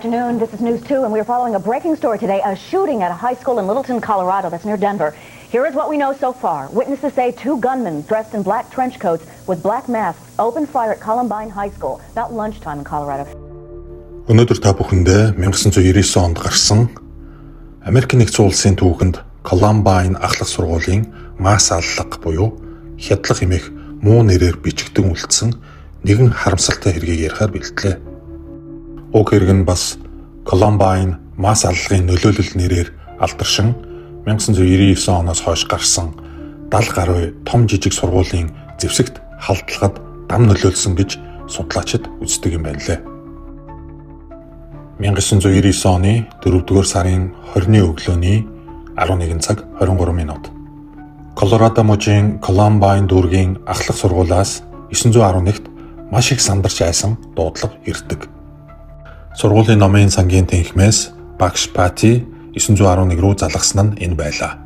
afternoon. This is News 2, and we're following a breaking story today, a shooting at a high school in Littleton, Colorado, that's near Denver. Here is what we know so far. Witnesses say two gunmen dressed in black trench coats with black masks opened fire at Columbine High School about lunchtime in Colorado. Өнөөдөр та бүхэндээ 1999 онд гарсан Америк нэгдсэн улсын түүхэнд Columbine ахлах сургуулийн масс аллага буюу хядлах хэмээх муу нэрээр бичигдэн үлдсэн нэгэн харамсалтай хэргийг ярихаар бэлтлээ. Уг хэрэг нь бас Columbine масс аллагын нөлөөлөл нэрээр алдаршин 1999 оноос хойш гарсан 70 гаруй том жижиг сургуулийн зэвсэгт халдлагад дам нөлөөлсөн гэж судлаачид үздэг юм байна лээ. 1999 оны 4-р сарын 20-ны өглөөний 11 цаг 23 минут. Колорадо мужийн Columbine дүүргийн ахлах сургуулиас 911-т маш их сандарч айсан дуудлага ирдэг. Сургуулийн номын сангийн тэнхмээс багш Пати 911 рүү залгасан нь энэ байлаа.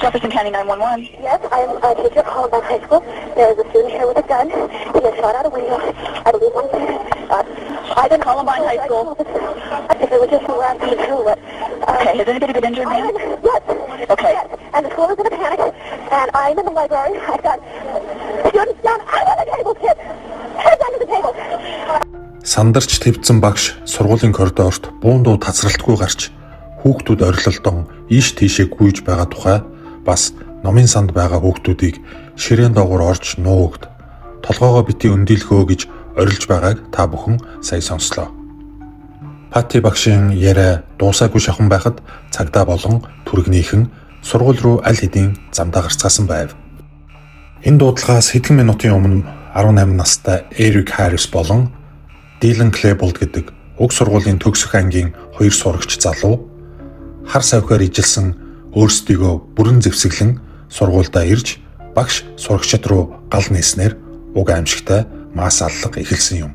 Jefferson County 911. Yes, I'm a teacher at Columbine High School. There is a student here with a gun. He has shot out a window. I believe one shot. I'm in Columbine High School. I think it was just around being true. Okay, has anybody been injured, ma'am? Yes. Okay. Yes. And the school is in a panic. And I'm in the library. I've got students down under the table, kids. Heads under the table. Сандарч твцэн багш сургуулийн коридорт буундуу тасралтгүй гарч хүүхдүүд орилолдон ийш тийшээ гүйж байгаа тухай бас номын санд байгаа хүүхдүүдийг ширээн доогуур орж нуугд толгоогоо бити өндийлхөө гэж орилж байгааг та бүхэн сая сонслоо. Пати багшийн яриа дуусаагүй шахан байхад цагдаа болон түргнийхэн сургууль руу аль хэдийн замдаа гарцгаасан байв. Энэ дуудлагаас хэдэн минутын өмнө 18 настай Эрик Харрис болон Дилан Клейболд гэдэг уг сургуулийн төгсөх ангийн хоёр сурагч залуу хар савхаар ижилсэн өөрсдийгөө бүрэн зэвсэглэн сургуульдаа ирж багш сурагчид руу гал нээснээр уг аимшигтай масс аллага эхэлсэн юм.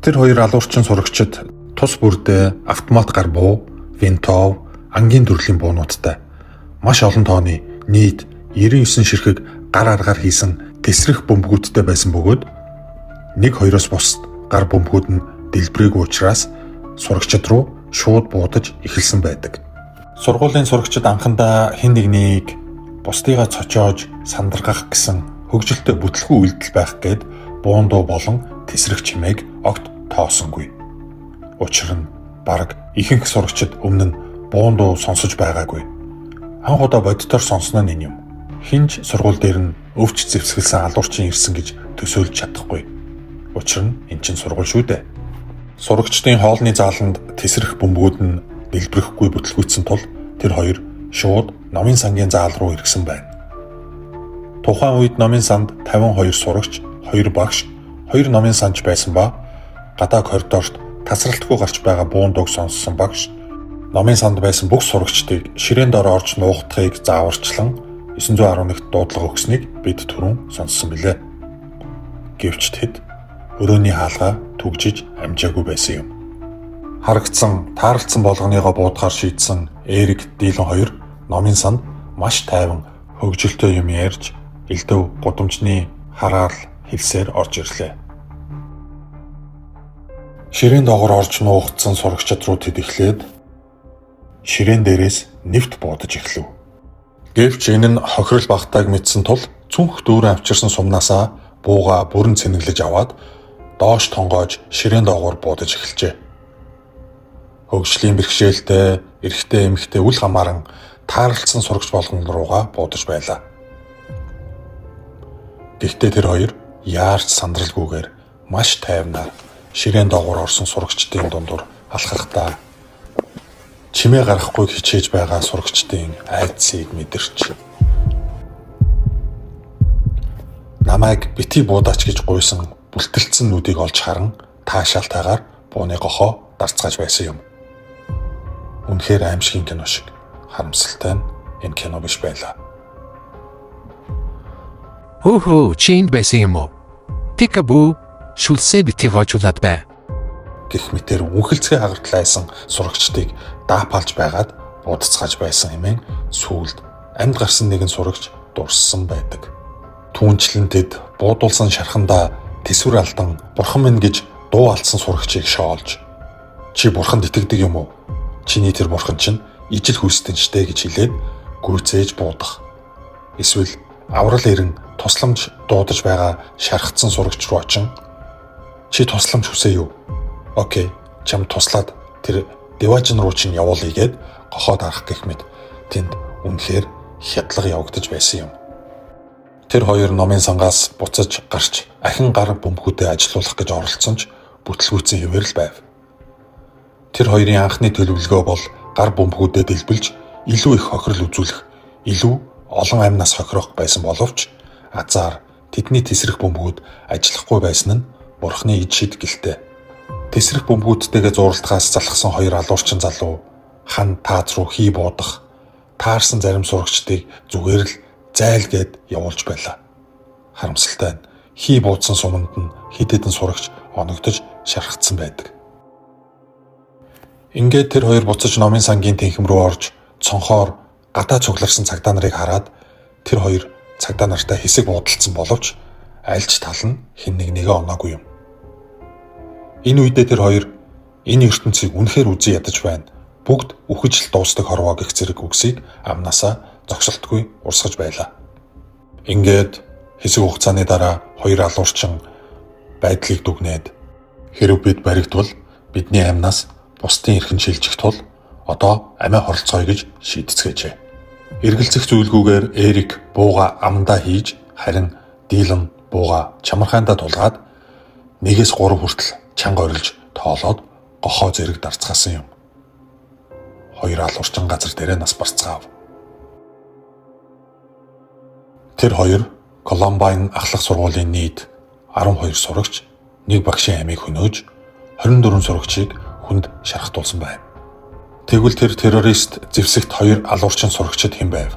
Тэр хоёр алуурчин сурагчид тус бүрдээ автомат гар буу, винтов, ангийн төрлийн буунуудтай маш олон тооны нийт 99 ширхэг гар аргаар хийсэн тесрэх бөмбөгүүдтэй байсан бөгөөд 1-2-оос бусд гар бөмбөгүүд нь дэлбэрээгүй учраас сурагчид руу шууд буудаж эхэлсэн байдаг. Сургуулийн сурагчид анхандаа хэн нэгнийг бусдыгаа цочоож сандаргах гэсэн хөгжилтэй бүтлгүй үйлдэл байх гээд буундуу болон тесрэх чимээг огт тоосонгүй. Учир нь бараг ихэнх сурагчид өмнө нь буундуу сонсож байгаагүй. Анх удаа боддоор сонсно нь энэ юм. Хинж сургууль дээр нь өвч зэвсгэлсэн алуурчин ирсэн гэж төсөөлж чадахгүй. Учир нь эн чинь сургууль шүү дээ. Сурагчдын хоолны зааланд тесрэх бөмбөгүүд нь дэлбэрэхгүй бүтлгүйцсэн тул тэр хоёр шууд номын сангийн заал руу иргсэн байна. Тухайн үед номын санд 52 сурагч, 2 багш, 2 номын санч байсан ба гадаа коридорт тасралтгүй гарч байгаа буундууг сонссон багш номын санд байсан бүх сурагчдыг ширээн дор орж нуугдахыг зааварчлан 911-т дуудлага өгснийг бид түрүүн сонссон билээ. Гэвч тэд өрөөний хаалгаа түгжиж амжаагүй байсан юм. Харагдсан, таарлцсан болгоныгоо буудахаар шийдсэн Эрик Дилан хоёр номын санд маш тайван хөгжилтэй юм ярьж элдв гудамжны хараар хэлсээр орж ирлээ. Ширээн доогоор орж нуугдсан сурагчид руу тэд эхлээд ширээн дээрээс нэвт буудаж эхлэв. Гэвч энэ нь хохирол багтааг мэдсэн тул цүнх дүүрэн авчирсан сумнаасаа бууга бүрэн цэнэглэж аваад доош тонгоож ширээн доогоор буудаж эхэлжээ. Хөгжлийн бэрхшээлтэй, эрэгтэй эмэгтэй үл хамааран таарлцсан сурагч болгон руугаа буудаж байлаа. Гэхдээ тэр хоёр яарч сандралгүйгээр маш тайвнаар ширээн доогоор орсон сурагчдын дундуур алхахдаа чимээ гарахгүй хичээж байгаа сурагчдын айдсыг мэдэрч намайг бити буудаач гэж гуйсан бүлтэлцэн нүдийг олж харан таашаалтайгаар бууны гохоо дарцгааж байсан юм. Үнэхээр аимшигын кино шиг харамсалтай нь энэ кино биш байлаа. Хөө чинд байсан юм уу? Пикабу шүлсээ бити вожуулаад бай. Гэх мэтэр үнхэлцгээ хагартлайсан сурагчдыг даапалж байгаад буудцгааж байсан хэмээн сүүлд амьд гарсан нэгэн сурагч дурссан байдаг. Түүнчлэн тэд буудуулсан шархандаа тэсвэр алдан бурхан минь гэж дуу алдсан сурагчийг шоолж Чи бурханд итгэдэг юм уу? Чиний тэр бурхан чинь ижил хүстэнчтэй гэж хэлээд гүйцээж буудах. Эсвэл аврал ирэн тусламж дуудаж байгаа шархацсан сурагч руу очин чи тусламж хүсэе юу? Окей, чам туслаад тэр деважин руу чинь явуулъя гэд гохоод арах гэх мэт тэнд үнэхээр хядлага явагдаж байсан юм. Тэр хоёр номын сангаас буцаж гарч ахин гар бөмбөгүүдэд ажилуулах гэж оролцсон ч бүтлгүүцэн хэвээр л байв. Тэр хоёрын анхны төлөвлөгөө бол гар бөмбөгүүдэд дэлбэлж илүү их хохирол үзүүлэх, илүү олон амнаас хохирох байсан боловч азар тэдний тесрэх бөмбөгүүд ажиллахгүй байсан нь бурхны ид шид гэлтэй. Тесрэх бөмбөгүүдтэйгээ зуралтгаас залхсан хоёр алуурчин залуу хан таац руу хий буудах, таарсан зарим сурагчдыг зүгээр л зайлгээд явуулж байлаа. Харамсалтай нь хий буудсан суманд нь хэд хэдэн сурагч оногдож шархацсан байдаг. Ингээд тэр хоёр буцаж номын сангийн тэнхэм рүү орж цонхоор гадаа цугларсан цагдаа нарыг хараад тэр хоёр цагдаа нартай хэсэг буудалцсан боловч аль ч тал нь хэн нэгээ оноогүй юм. Энэ үедээ тэр хоёр энэ ертөнцийг үнэхээр үзий ядаж байна. Бүгд үхэж л дуустдаг хорвоо гэх зэрэг үгсийг амнаасаа зогсолтгүй урсгаж байлаа. Ингээд хэсэг хугацааны дараа хоёр алуурчин байдлыг дүгнээд хэрв бид баригдвал бидний амнаас бусдын эрхэн шилжих тул одоо амиа хоролцооё гэж шийдэцгээжээ. Эргэлзэх зүйлгүйгээр Эрик бууга амдаа хийж харин Дилан бууга чамархаандаа тулгаад 1-3 хүртэл чанга орилж тоолоод гохоо зэрэг дарцгаасан юм. Хоёр алуурчин газар дээрээ нас барцгаав. Тэр хоёр Колумбайн ахлах сургуулийн нийт 12 сурагч, нэг багшийн амийг хөнөөж 24 сурагчийг хүнд шархтуулсан байна. Тэгвэл тэр террорист зэвсэгт хоёр алуурчин сурагчид хэн байв?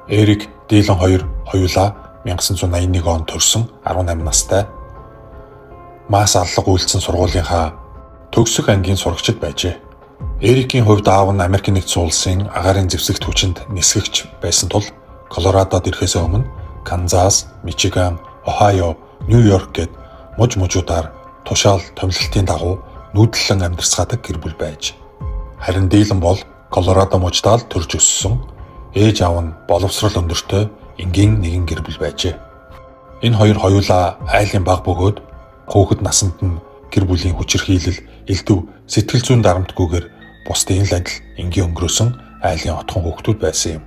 Эрик, Дилан хоёр хоёулаа 1981 онд төрсөн 18 настай мас аллага үйлдсэн сургуулийнхаа төгсөх ангийн сурагчид байжээ. Эрикийн хувьд аав нь Америк нэгдсэн улсын агаарын зэвсэгт хүчинд нисгэгч байсан тул Колорадод ирэхээс өмнө Канзас, Мичиган, Ohio, Нью-Йорк гэд мужуудаар тушаал томилолтын дагуу нүүдлэн амьдарцгаадаг гэр бүл байж. Харин Дилан бол Колорадо мужидаа төрж өссөн. Ээж аав нь боловсрол өндөртэй энгийн нэгэн гэр бүл байжээ. Энэ хоёр хоёулаа айлын баг бөгөөд хүүхэд насанд нь гэр бүлийн хүчирхийлэл, элдв, сэтгэл зүйн дарамтгүйгээр бусдын л адил энгийн өнгөрөөсөн айлын отхон хүүхдүүд байсан юм.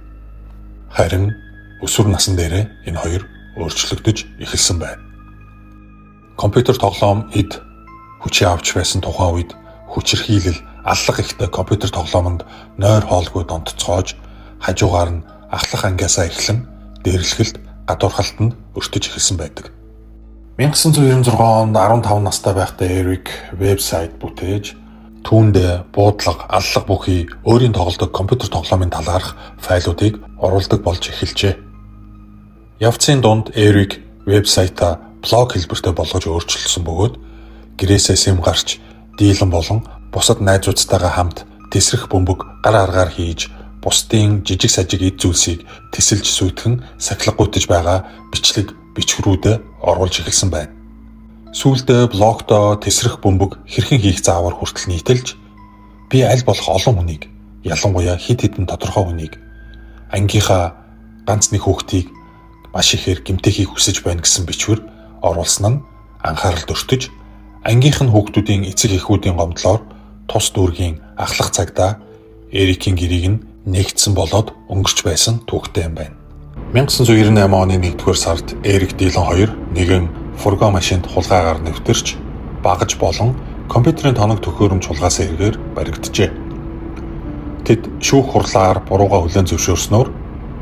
Харин өсвөр насн дээрээ энэ хоёр өөрчлөгдөж эхэлсэн байна. Компьютер тоглоом эд хүчээ авч байсан тухайн үед хүчирхийлэл аллах ихтэй компьютер тоглоомонд нойр хоолгүй донтцоож хажуугаар нь ахлах ангиасаа эхлэн дээрлэхэлд гадуурхалтанд өртөж эхэлсэн байдаг. 1996 онд 15 настай байхдаа Эрик вебсайт бүтээж түүнд буудлага, аллах бүхий өөрийн тоглодог компьютер тоглоомын талаарх файлуудыг оруулдаг болж эхэлжээ. Явцын дунд Эрик вебсайтаа блог хэлбэртэй болгож өөрчилсөн бөгөөд гэрээсээ сэм гарч Дилан болон бусад найзуудтайгаа хамт тесрэх бөмбөг гар аргаар хийж бусдын жижиг сажиг эд зүйлсийг тесэлж сүйтгэн сахилгагуйтаж байгаа бичлэг бичвэрүүдэд оруулж эхэлсэн байна. Сүүлдээ блогдоо тесрэх бөмбөг хэрхэн хийх заавар хүртэл нийтэлж би аль болох олон хүнийг, ялангуяа хэд хэдэн тодорхой хүнийг ангийнхаа ганц нэг хүүхдийг маш ихээр гэмтээхийг хүсэж байна гэсэн бичвэр оруулсан нь анхаарал өртөж ангийнх нь хүүхдүүдийн эцэг эхүүдийн гомдлоор тус дүүргийн ахлах цагдаа Эрикийн гэрийг нь нэгдсэн болоод өнгөрч байсан түүхтэй юм байна. 1998 оны 1-р сард Эрик Дилан хоёр нэгэн фургон машинд хулгайгаар нэвтэрч багаж болон компьютерийн тоног төхөөрөмж хулгайсан хэрэгээр баригджээ. Тэд шүүх хурлаар бурууга хүлээн зөвшөөрснөөр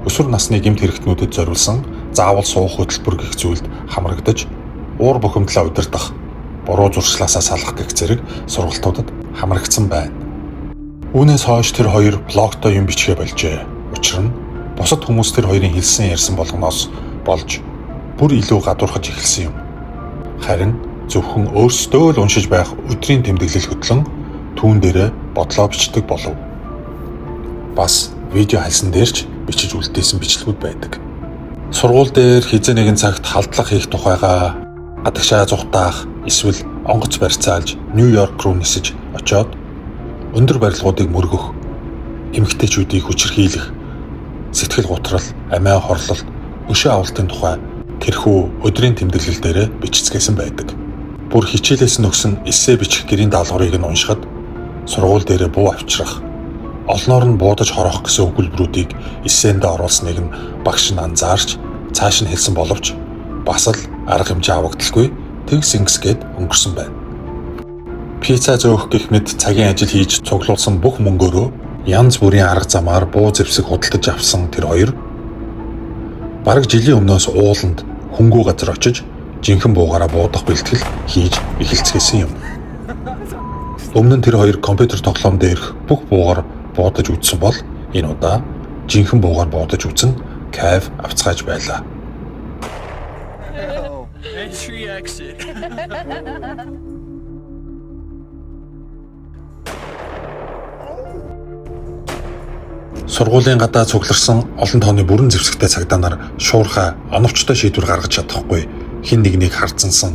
өсвөр насны гэмт хэрэгтнүүдэд зориулсан заавал суух хөтөлбөр гэх зүйлд хамрагдаж уур бухимдлаа удирдах, буруу зуршлаасаа салах гэх зэрэг сургалтуудад хамрагдсан байна. Үүнээс хойш тэр хоёр блогтой юм бичгээ болжээ. Учир нь бусад хүмүүс тэр хоёрын хэлсэн ярьсан болгоноос болж бүр илүү гадуурхаж эхэлсэн юм. Харин зөвхөн өөрсдөө л уншиж байх өдрийн тэмдэглэл хөтлөн түүн дээрээ бодлоо бичдэг болов. Бас видео хальсан дээрч бичиж үлдээсэн бичлэгүүд байдаг. Сургууль дээр хизээ нэгэн цагт халдлага хийх тухайга гадагшаа зүхтаах эсвэл онгоц барьцаалж Нью-Йорк руу нисэж очоод өндөр барилгуудыг мөргөх, эмэгтэйчүүдийг хүчирхийлэх, сэтгэл гутрал, амиа хорлол, өшөө авалтын тухай тэрхүү өдрийн тэмдэглэл дээр бичцгээсэн байдаг. Бүр хичээлээс нөгсөн эссе бичих гэрийн даалгаврыг нь уншихад сургууль дээр буу авчрах, олноор нь буудаж хорох гэсэн өгүүлбэрүүдийг эссэнд оруулсныг нь багш нь анзаарч цааш нь хэлсэн боловч бас л арга хэмжээ авагдaltaгүй тэгс ингэсгээд өнгөрсөн байна. Пицца зөөх гэх мэт цагийн ажил хийж цуглуулсан бүх мөнгөөрөө янз бүрийн арга замаар буу зэвсэг худалдаж авсан тэр хоёр бараг жилийн өмнөөс ууланд хөнгөө газар очиж жинхэнэ буугаараа буудах бэлтгэл хийж эхэлцгээсэн юм. Өмнө нь тэр хоёр компьютер тоглоом дээрх бүх буугаар буудаж үзсэн бол энэ удаа жинхэнэ буугаар буудаж үзэн кайф авцгааж байлаа. Entry exit. Сургуулийн гадаа цугларсан олон тооны бүрэн зэвсэгтэй цагдаа нар шуурхай оновчтой шийдвэр гаргаж чадахгүй хин нэгнийг харцансан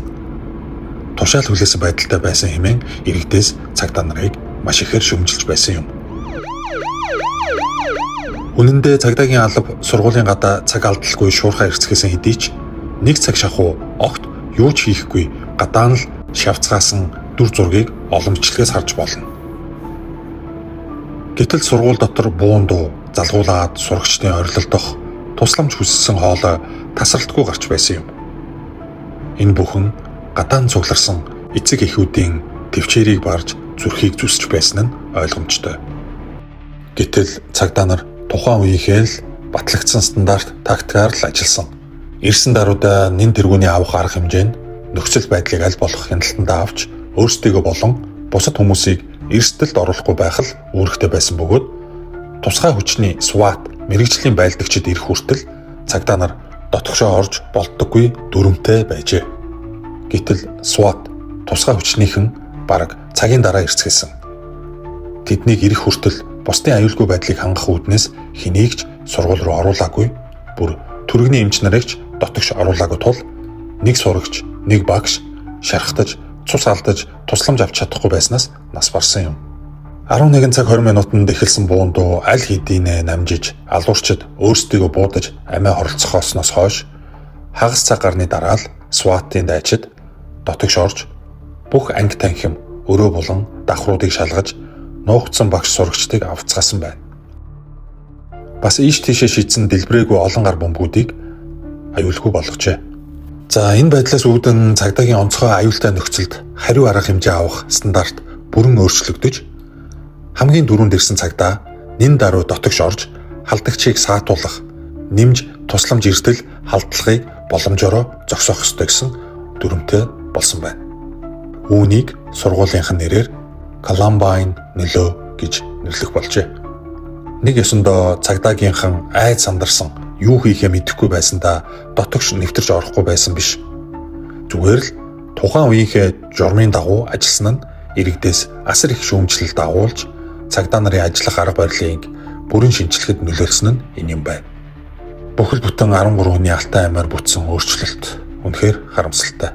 тушаал хүлээсэн байдалтай байсан хэмээн иргэдээс цагдаа нарыг маш ихээр шөмжилж байсан юм. Үнэн дээр цагдаагийн алба сургуулийн гадаа цаг алдалгүй шуурхай эрсгэсэн хэдий ч нэг цаг шахуу огт юу ч хийхгүй гадаа нь л шавцгаасан дүр зургийг боломжчлогоос харж болно. Гэтэл сургууль дотор буун дуу залгуулаад сурагчдын орилолдох тусламж хүссэн хоолой тасралтгүй гарч байсан юм. Энэ бүхэн гадаа нь цугларсан эцэг эхүүдийн төвчээрийг барж зүрхийг зүсч байсан нь ойлгомжтой. Гэтэл цагдаа нар тухайн үеийнхээ л батлагдсан стандарт тактикаар л ажилласан. Ирсэн даруйда нэн тэргүүний авах арга хэмжээнд нөхцөл байдлыг аль болох хяналтандаа авч өөрсдийгөө болон бусад хүмүүсийг эрсдэлд оруулахгүй байх л үүрэгтэй байсан бөгөөд тусгай хүчний SWAT мэрэгжлийн байлдагчид ирэх хүртэл цагдаа нар дотгошоо орж болдоггүй дүрмтэй байжээ. Гэтэл SWAT тусгай хүчнийхэн бараг цагийн дараа ирцгээсэн. Тэднийг ирэх хүртэл бусдын аюулгүй байдлыг хангах үүднээс хэнийг ч сургууль руу оруулаагүй, бүр түргэний эмч нарыг ч дотогш оруулаагүй тул нэг сурагч, нэг багш шархтаж, цус алдаж, тусламж авч чадахгүй байснаас нас барсан юм. 11 цаг 20 минутанд эхэлсэн буун дуу аль хэдийнэ намжиж, алуурчид өөрсдийгөө буудаж амиа хоролцохоосноос хойш хагас цаг гарны дараа л SWAT-ийн дайчид дотогш орж бүх анги танхим өрөө болон давхруудыг шалгаж нуугдсан багш сурагчдыг авцгаасан байна. Бас ийш тийшээ шийдсэн дэлбэрээгүй олон гар бөмбөгүүдийг аюулгүй болгожээ. За энэ байдлаас үүдэн цагдаагийн онцгой аюултай нөхцөлд хариу арга хэмжээ авах стандарт бүрэн өөрчлөгдөж хамгийн дөрөнд ирсэн цагдаа нэн даруй дотогш орж халдагчийг саатуулах, нэмж тусламж эрсдэл халдлагыг боломжоор зогсоох ёстой гэсэн дүрмтэй болсон байна. Үүнийг сургуулийнх нь нэрээр Columbine нөлөө гэж нэрлэх болжээ. Нэг ёсондоо цагдаагийнхан айд сандарсан юу хийхээ мэдэхгүй байсандаа дотогш нэвтэрч орохгүй байсан биш. Зүгээр л тухайн үеийнхээ журмын дагуу ажилласан нь иргэдээс асар их шүүмжлэлд дагуулж цагдаа нарын ажиллах арга барилыг бүрэн шинжилгэхэд нөлөөлсөн нь энэ юм байна. Бүхэл бүтэн 13 хүний алтай аймаар бүтсэн өөрчлөлт үнэхээр харамсалтай.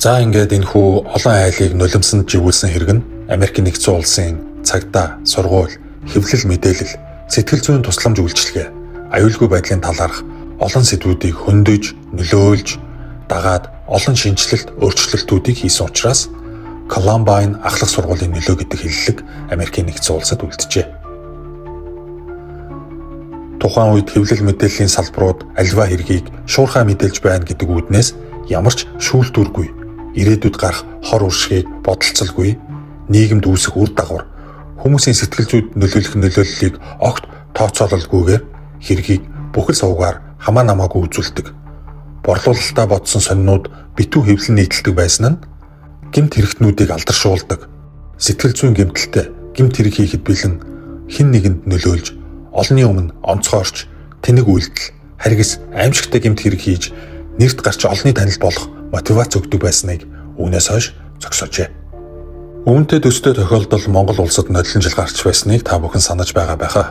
За ингээд энэ хүү олон айлыг нулимсанд живүүлсэн хэрэг нь Америкийн нэгдсэн улсын цагдаа, сургууль, хэвлэл мэдээлэл, сэтгэл зүйн тусламж үйлчилгээ, аюулгүй байдлын талаарх олон сэдвүүдийг хөндөж, нөлөөлж, дагаад олон шинжилэлт, өөрчлөлтүүдийг хийсэн учраас Columbine ахлах сургуулийн нөлөө гэдэг хэллэг Америкийн нэгдсэн улсад үлджээ. Тухайн үед хэвлэл мэдээллийн салбарууд альва хэргийг шуурхай мэдээлж байна гэдэг үүднээс ямар ч шүүлтүүргүй, ирээдүйд гарах хор уршгийг бодолцолгүй, нийгэмд үүсэх үр дагавар, хүмүүсийн сэтгэл зүйд нөлөөлөх нөлөөллийг огт тооцоололгүйгээр хэргийг бүхэл сувгаар хамаа намаагүй үзүүлдэг. Борлуулалтаа бодсон сонинууд битүү хэвлэл нийтэлдэг байсан нь гэмт хэрэгтнүүдийг алдаршуулдаг. Сэтгэл зүйн гэмтэлтэй гэмт хэрэг хийхэд бэлэн хэн нэгэнд нөлөөлж олонний өмнө онцгойрч тэнэг үйлдэл, харгис аимшигтай гэмт хэрэг хийж нэрт гарч олонний танил болох мотивац өгдөг байсныг үүнээс хойш зогсоожээ. Үүнтэй төстэй тохиолдол Монгол улсад нодлон жил гарч байсныг та бүхэн санаж байгаа байхаа.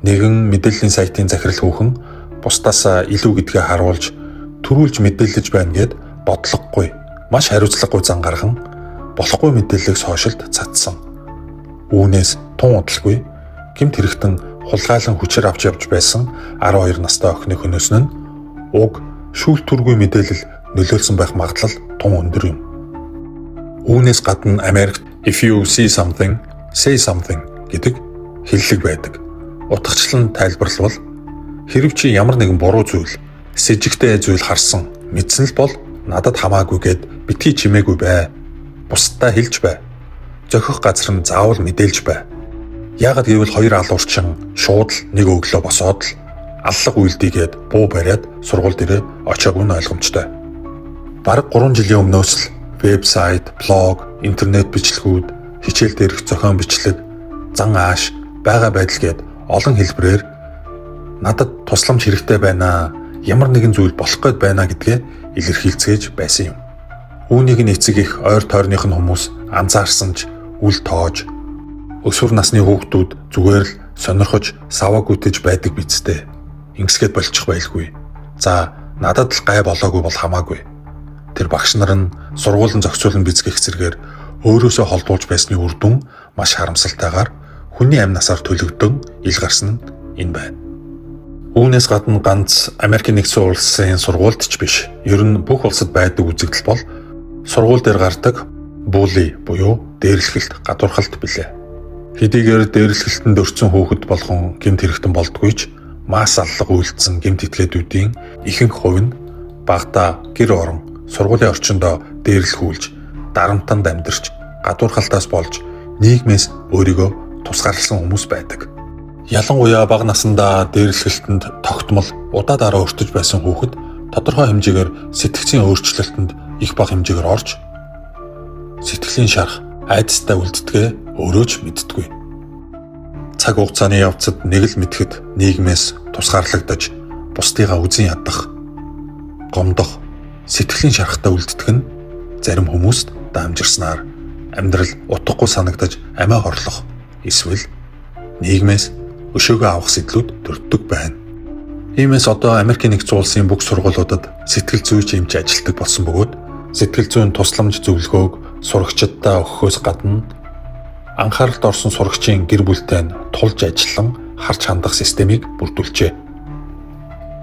Нэгэн мэдээллийн сайтын захирал хүүхэн бусдаас илүү гэдгээ харуулж төрүүлж мэдээлж байна гэд бодлогогүй маш хариуцлагагүй зан гарган болохгүй мэдээллийг сошиалд цацсан. Үүнээс тун удалгүй гэмт хэрэгтэн хулгайлан хүчээр авч явж байсан 12 настай охины хөнөөс нь уг шүүлтүргүй мэдээлэл нөлөөлсөн байх магадлал тун өндөр юм. Үүнээс гадна Америкт if you see something, say something гэдэг хэллэг байдаг. Утгачлан тайлбарлавал хэрэв чи ямар нэгэн буруу зүйл, сэжигтэй зүйл харсан, мэдсэн л бол надад хамаагүй гэд битгий чимээгүй бай. Бусдаа хэлж бай. Зохих газар нь заавал мэдээлж бай. Яагад гэвэл хоёр алуурчин шууд л нэг өглөө босоод л аллах үйлдийгээд буу бариад сургууль дээрээ очоогүй нь ойлгомжтой. Бараг 3 жилийн өмнөөс л вебсайт, блог, интернет бичлэгүүд, хичээл дээрх зохион бичлэг, зан ааш, байгаа байдал гээд олон хэлбэрээр надад тусламж хэрэгтэй байна. Ямар нэгэн зүйл болох гээд байна гэдгээ илэрхийлцгээж байсан юм. Үүнийг нь эцэг их ойр тойрных нь хүмүүс анзаарсан ч үл тоож өсвөр насны хүүхдүүд зүгээр л сонирхож саваа гүтэж байдаг бидтэй. Ингэсгээд болчих байлгүй. За надад л гай болоогүй бол хамаагүй. Тэр багш нар нь сургуулийн зохицуулан бизгэх зэрэгээр өөрөөсөө холдуулж байсны үр дүн маш харамсалтайгаар хүний амь насаар төлөгдөн ил гарсан нь энэ байна. Үүнээс гадна ганц Америкийн нэгдсэн улсын сургуульд ч биш. Ер нь бүх улсад байдаг үзэгдэл бол сургууль дээр гардаг булли буюу дээрлэхэлт, гадуурхалт билээ. Хэдийгээр дээрлэхэлтэнд өртсөн хүүхэд болгон гэмт хэрэгтэн болдгүй ч мас аллага үйлдсэн гэмт этгээдүүдийн ихэнх хувь нь багада гэр орон сургуулийн орчиндөө дээрлэхүүлж, дарамтанд амьдарч, гадуурхалтаас болж нийгмээс өөрийгөө тусгаарласан хүмүүс байдаг. Ялангуяа бага насндаа дээрлэхэлтэнд тогтмол удаа дараа өртөж байсан хүүхэд тодорхой хэмжээгээр сэтгцийн өөрчлөлтөнд их бага хэмжээгээр орж сэтгэлийн шарах, айдастай үлддэгэ өөрөө ч мэддэггүй. Цаг хугацааны явцад нэг л мэдхэд нийгмээс тусгаарлагдаж бусдыгаа үзэн ядах, гомдох, сэтгэлийн шарахтай үлддэг нь зарим хүмүүст даамжирснаар амьдрал утгагүй санагдаж амиа хорлох эсвэл нийгмээс өшөөгөө авах сэтлүүд төрдөг байна. Иймээс одоо Америкийн нэгдсэн улсын бүх сургуулиудад сэтгэл зүйч эмч ажилладаг болсон бөгөөд сэтгэл зүйн тусламж зөвлөгөөг сурагчдаа өгөхөөс гадна анхааралд орсон сурагчийн гэр бүлтэй нь тулж ажиллан харж хандах системийг бүрдүүлжээ.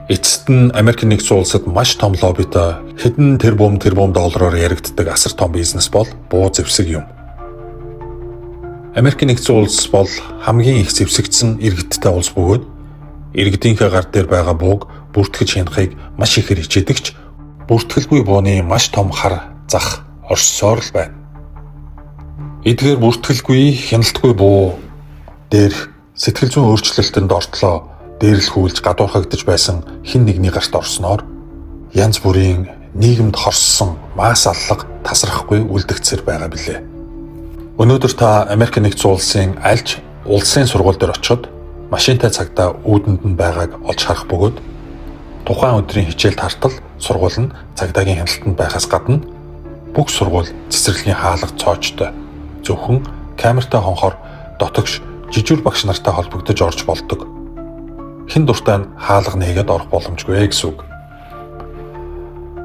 Эцэст нь Америкийн нэгдсэн улсад маш том лоббитой хэдэн тэрбум доллараар яригддаг асар том бизнес бол буу зэвсэг юм. Америкийн нэгдсэн улс бол хамгийн их зэвсэгдсэн иргэдтэй улс бөгөөд иргэдийнхээ гар дээр байгаа бууг бүртгэж хянахыг маш ихээр хичээдэг ч бүртгэлгүй бууны маш том хар зах орссоор л байна. Эдгээр бүртгэлгүй хяналтгүй буу дээр сэтгэл зүйн өөрчлөлтөнд ортлоо дээрлэхүүлж гадуурхагдж байсан хэн нэгний гарт орсноор янз бүрийн нийгэмд хорссон мас аллага тасрахгүй үлдэгцэр байгаа билээ. Өнөөдөр та Америкийн нэгдсэн улсын альч улсын сургууль дээр очиод машинтай цагдаа үүдэнд нь байгааг олж харах бөгөөд тухайн өдрийн хичээлд хартал сургууль нь цагдаагийн хяналтанд байхаас гадна бүх сургууль цэцэрлэгийн хаалга цоочтой зөвхөн камертай хонхоор дотогш жижиг багш нартай холбогдож орж болдог. Хэн дуртай нь хаалга нээгээд орох боломжгүй гэсэн үг.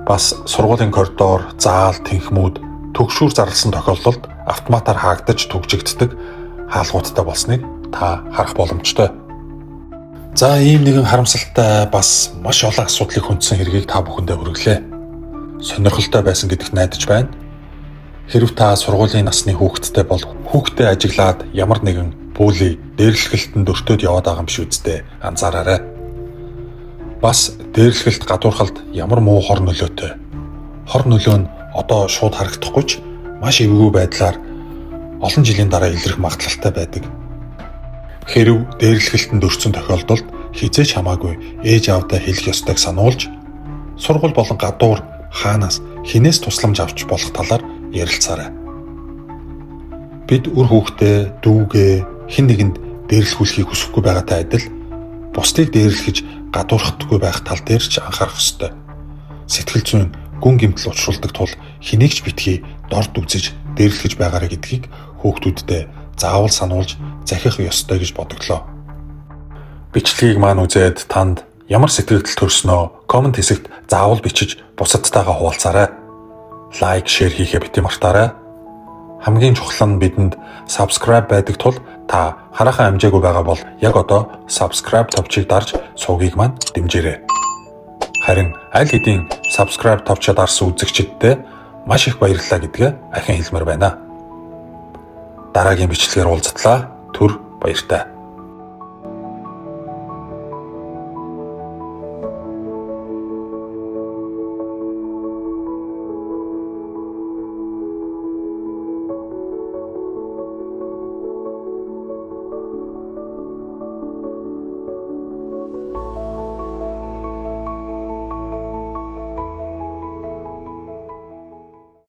Бас сургуулийн коридор, заал, тэнхмүүд төгшүүр зарласан тохиолдолд автоматар хаагдаж түгжигддэг хаалгуудтай болсныг та харах боломжтой. За ийм нэгэн харамсалтай бас маш олон асуудлыг хөндсөн хэргийг та бүхэндээ хүргэлээ. Сонирхолтой байсан гэдэгт найдаж байна. Хэрэв та сургуулийн насны хүүхэдтэй бол хүүхдээ ажиглаад ямар нэгэн булли дээрлэхэлтэнд өртөөд яваад байгаа юм биш үсттэй анзаараарай. Бас дээрлэхэлт гадуурхалд ямар муу хор нөлөөтэй. Хор нөлөө нь одоо шууд харагдахгүй ч маш эвгүй байдлаар олон жилийн дараа илрэх магадлалтай байдаг. Хэрэв дээрлэхэлтэнд өртсөн тохиолдолд хизээч хамаагүй ээж аавдаа хэлэх ёстойг сануулж сургууль болон гадуур хаанаас хинээс тусламж авч болох талаар ярилцаарай. Бид үр хүүхдээ дүүгээ хэн нэгэнд дээрлэхүүлэхийг хүсэхгүй байгаатай адил бусдыг дээрлэхэж гадуурхдаггүй байх тал дээр ч анхаарах ёстой. Сэтгэл зүйн гүн гэмтэл учруулдаг тул хэнийг ч битгий дорд үзэж дээрлэхэж байгаарай гэдгийг хүүхдүүддээ заавал сануулж захих ёстой гэж бодогдлоо. Бичлэгийг маань үзээд танд ямар сэтгэл төрснөө коммент хэсэгт заавал бичиж бусадтайгаа хуваалцаарай. лайк, шеэр хийхээ бити мартаарай. Хамгийн чухал нь бидэнд subscribe байдаг тул та хараахан амжаагүй байгаа бол яг одоо subscribe товчийг дарж сувгийг маань дэмжээрэй. Харин аль хэдийн subscribe товчоо дарсан үзэгчидтэй маш их баярлалаа гэдгээ ахин хэлмээр байна. Дараагийн бичлэгээр уулзтлаа. Түр баяртай.